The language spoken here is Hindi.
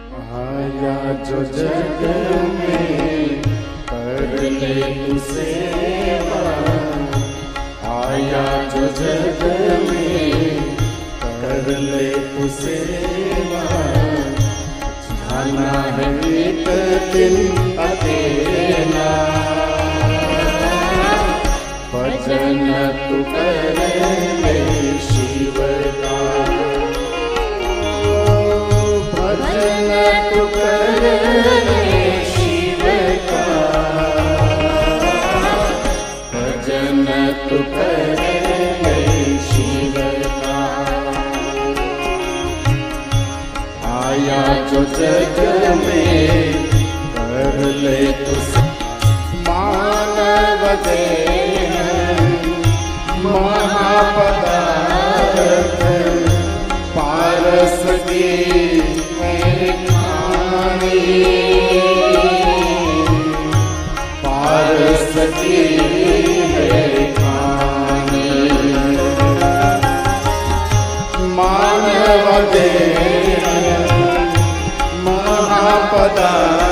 आया जो जग में कर ले तू सेवा, आया जो जग में कर ले तू सेवा, जाना है एक दिन अकेला, भजन तू कर ले शिव का, भजन तू कर ले शिव का, भजन तू कर ले शिव का। आया जो जग में कर ले तू मानव देह महापदार्थ, पारस की है खानी, पारस की है खानी, मानव देह महापदार्थ,